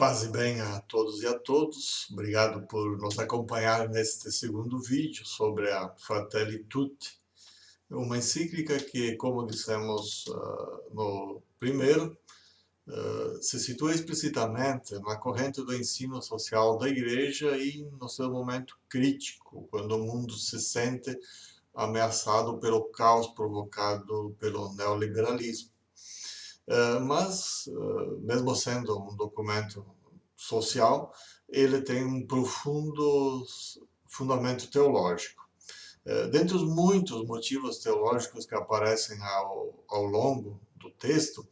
Paz e bem a todos e a todos. Obrigado por nos acompanhar neste segundo vídeo sobre a Fratelli Tutti, uma encíclica que, como dissemos no primeiro, se situa explicitamente na corrente do ensino social da Igreja e no seu momento crítico, quando o mundo se sente ameaçado pelo caos provocado pelo neoliberalismo. Mas, mesmo sendo um documento social, ele tem um profundo fundamento teológico. Dentre os muitos motivos teológicos que aparecem ao longo do texto,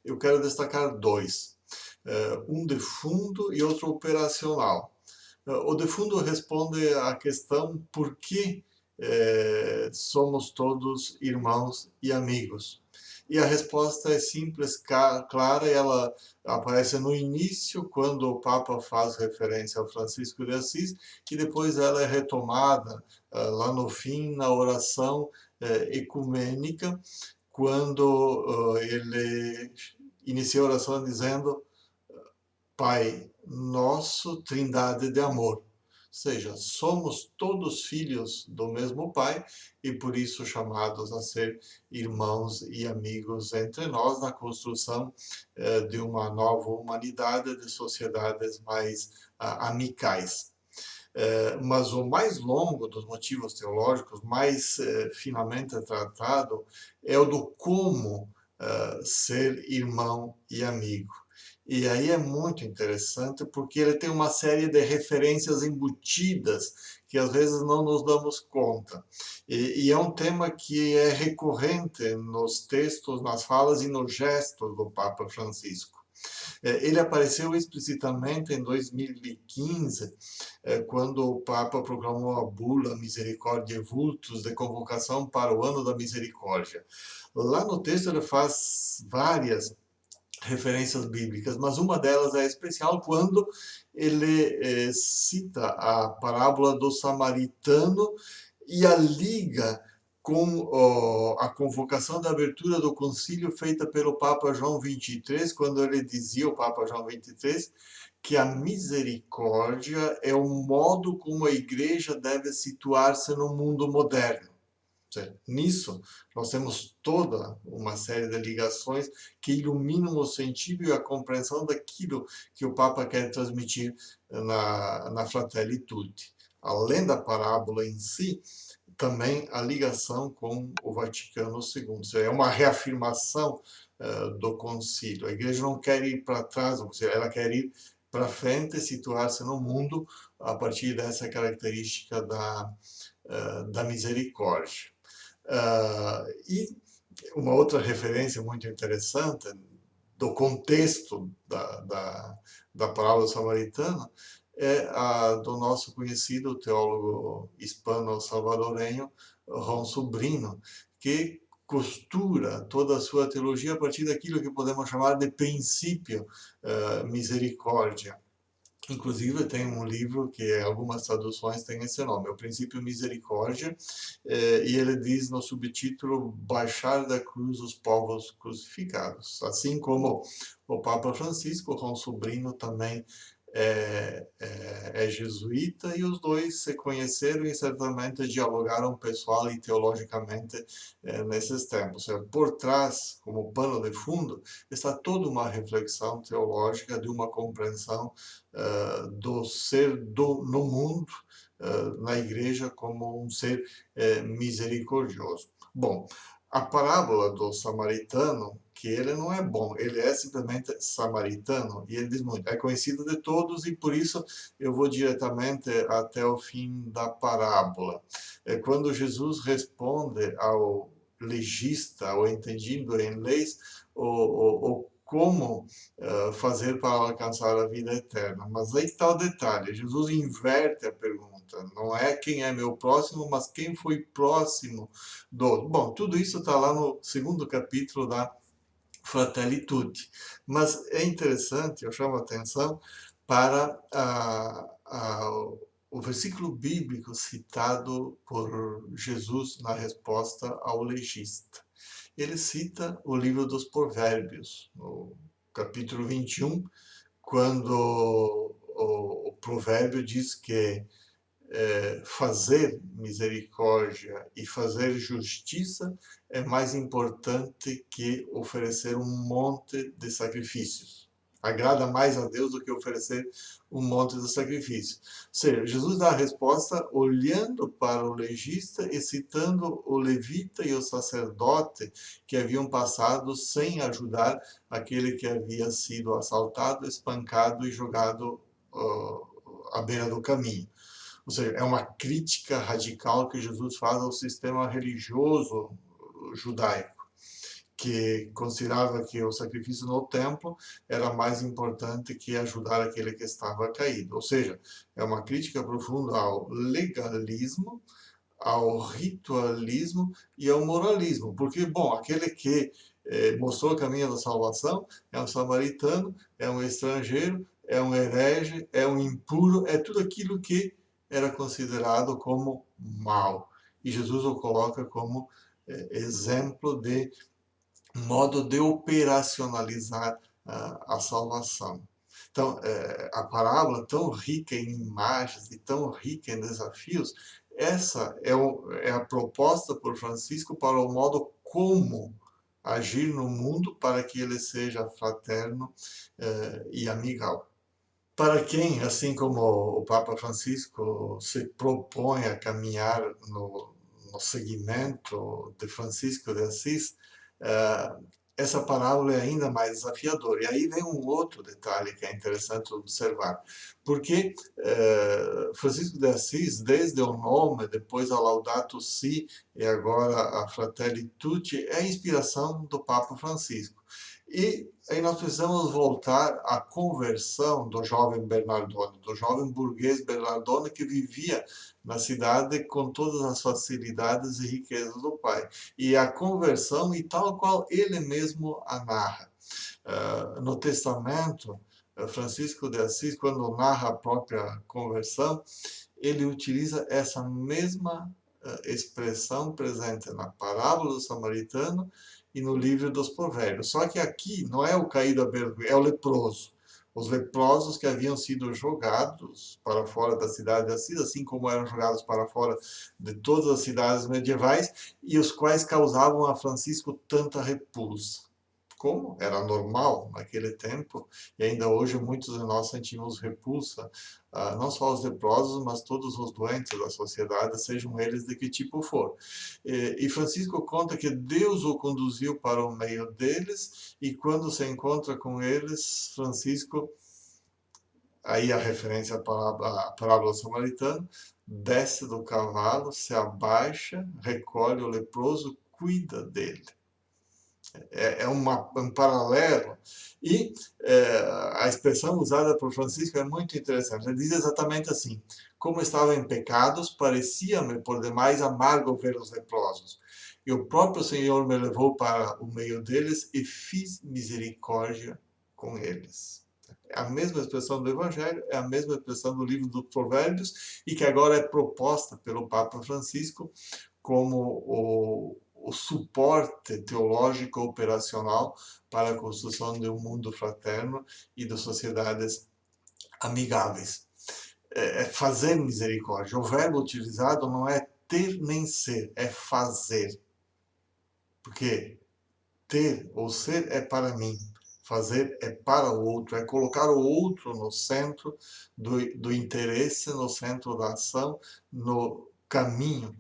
eu quero destacar dois. Um de fundo e outro operacional. O de fundo responde à questão por que somos todos irmãos e amigos. E a resposta é simples, clara, e ela aparece no início, quando o Papa faz referência ao Francisco de Assis, e depois ela é retomada lá no fim, na oração ecumênica, quando ele inicia a oração dizendo: Pai nosso, trindade de amor. Ou seja, somos todos filhos do mesmo Pai e por isso chamados a ser irmãos e amigos entre nós na construção de uma nova humanidade, de sociedades mais amicais. Mas o mais longo dos motivos teológicos, mais finamente tratado, é o do como ser irmão e amigo. E aí é muito interessante porque ele tem uma série de referências embutidas que às vezes não nos damos conta. E é um tema que é recorrente nos textos, nas falas e nos gestos do Papa Francisco. Ele apareceu explicitamente em 2015, quando o Papa proclamou a bula Misericordiae Vultus de convocação para o Ano da Misericórdia. Lá no texto ele faz várias referências bíblicas, mas uma delas é especial quando ele cita a parábola do samaritano e a liga com a convocação da abertura do concílio feita pelo Papa João XXIII, quando ele dizia, o Papa João XXIII, que a misericórdia é o modo como a igreja deve situar-se no mundo moderno. Nisso, nós temos toda uma série de ligações que iluminam o sentido e a compreensão daquilo que o Papa quer transmitir na Fratelli Tutti. Além da parábola em si, também a ligação com o Vaticano II. É uma reafirmação do concílio. A igreja não quer ir para trás, ela quer ir para frente, situar-se no mundo a partir dessa característica da misericórdia. E uma outra referência muito interessante do contexto da parábola samaritana é a do nosso conhecido teólogo hispano-salvadorenho Ron Sobrino, que costura toda a sua teologia a partir daquilo que podemos chamar de princípio misericórdia. Inclusive, tem um livro que algumas traduções têm esse nome, O Princípio Misericórdia, e ele diz no subtítulo Baixar da cruz os povos crucificados. Assim como o Papa Francisco, com Sobrino, também é jesuíta, e os dois se conheceram e certamente dialogaram pessoal e teologicamente nesses tempos. Por trás, como pano de fundo, está toda uma reflexão teológica de uma compreensão do ser no mundo, na igreja, como um ser misericordioso. Bom, a parábola do samaritano, que ele não é bom, ele é simplesmente samaritano, e ele diz muito, é conhecido de todos, e por isso eu vou diretamente até o fim da parábola. É quando Jesus responde ao legista, ao entendido em leis, o como fazer para alcançar a vida eterna. Mas aí está o detalhe, Jesus inverte a pergunta, não é quem é meu próximo, mas quem foi próximo do... Bom, tudo isso está lá no segundo capítulo da Fratelli Tutti. Mas é interessante, eu chamo a atenção para o versículo bíblico citado por Jesus na resposta ao legista. Ele cita o livro dos Provérbios, no capítulo 21, quando o provérbio diz que fazer misericórdia e fazer justiça é mais importante que oferecer um monte de sacrifícios. Agrada mais a Deus do que oferecer um monte de sacrifícios. Ou seja, Jesus dá a resposta olhando para o legista e citando o levita e o sacerdote que haviam passado sem ajudar aquele que havia sido assaltado, espancado e jogado à beira do caminho. Ou seja, é uma crítica radical que Jesus faz ao sistema religioso judaico, que considerava que o sacrifício no templo era mais importante que ajudar aquele que estava caído. Ou seja, é uma crítica profunda ao legalismo, ao ritualismo e ao moralismo. Porque, bom, aquele que mostrou o caminho da salvação é um samaritano, é um estrangeiro, é um herege, é um impuro, é tudo aquilo que era considerado como mal. E Jesus o coloca como exemplo de modo de operacionalizar a salvação. Então, a parábola tão rica em imagens e tão rica em desafios, essa é a proposta por Francisco para o modo como agir no mundo para que ele seja fraterno e amigável. Para quem, assim como o Papa Francisco, se propõe a caminhar no segmento de Francisco de Assis, eh, essa parábola é ainda mais desafiadora. E aí vem um outro detalhe que é interessante observar. Porque Francisco de Assis, desde o nome, depois a Laudato Si e agora a Fratelli Tutti, é a inspiração do Papa Francisco. E aí nós precisamos voltar à conversão do jovem Bernardone, do jovem burguês Bernardone que vivia na cidade com todas as facilidades e riquezas do pai. E a conversão, e tal qual ele mesmo a narra. No Testamento, Francisco de Assis, quando narra a própria conversão, ele utiliza essa mesma expressão presente na parábola do samaritano e no livro dos provérbios. Só que aqui não é o caído à beira, é o leproso. Os leprosos que haviam sido jogados para fora da cidade de Assis, assim como eram jogados para fora de todas as cidades medievais, e os quais causavam a Francisco tanta repulsa. Como era normal naquele tempo, e ainda hoje muitos de nós sentimos repulsa, não só os leprosos, mas todos os doentes da sociedade, sejam eles de que tipo for. E Francisco conta que Deus o conduziu para o meio deles, e quando se encontra com eles, Francisco, aí a referência à parábola samaritana, desce do cavalo, se abaixa, recolhe o leproso, cuida dele. É um paralelo. E a expressão usada por Francisco é muito interessante. Ele diz exatamente assim: como estavam em pecados, parecia-me por demais amargo ver os leprosos. E o próprio Senhor me levou para o meio deles e fiz misericórdia com eles. É a mesma expressão do Evangelho, é a mesma expressão do livro dos Provérbios, e que agora é proposta pelo Papa Francisco como o suporte teológico operacional para a construção de um mundo fraterno e de sociedades amigáveis. É fazer misericórdia. O verbo utilizado não é ter nem ser, é fazer. Porque ter ou ser é para mim, fazer é para o outro, é colocar o outro no centro do interesse, no centro da ação, no caminho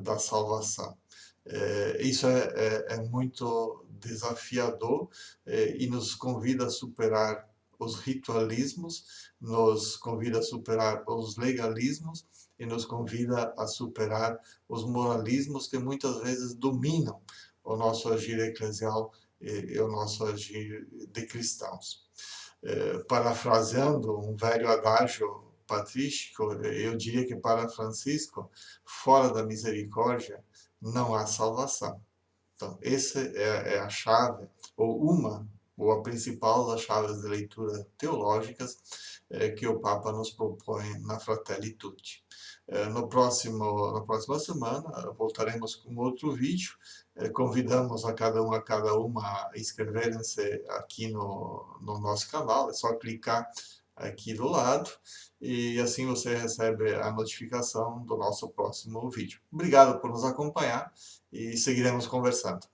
da salvação. Isso é muito desafiador e nos convida a superar os ritualismos, nos convida a superar os legalismos e nos convida a superar os moralismos que muitas vezes dominam o nosso agir eclesial e o nosso agir de cristãos. Parafraseando um velho adágio patrístico, eu diria que para Francisco, fora da misericórdia, não há salvação. Então, essa é a chave, ou uma ou a principal das chaves de leitura teológicas que o Papa nos propõe na Fratelli Tutti. Na próxima semana voltaremos com outro vídeo. Convidamos a cada uma a inscreverem-se aqui no nosso canal. É só clicar aqui do lado e assim você recebe a notificação do nosso próximo vídeo. Obrigado por nos acompanhar e seguiremos conversando.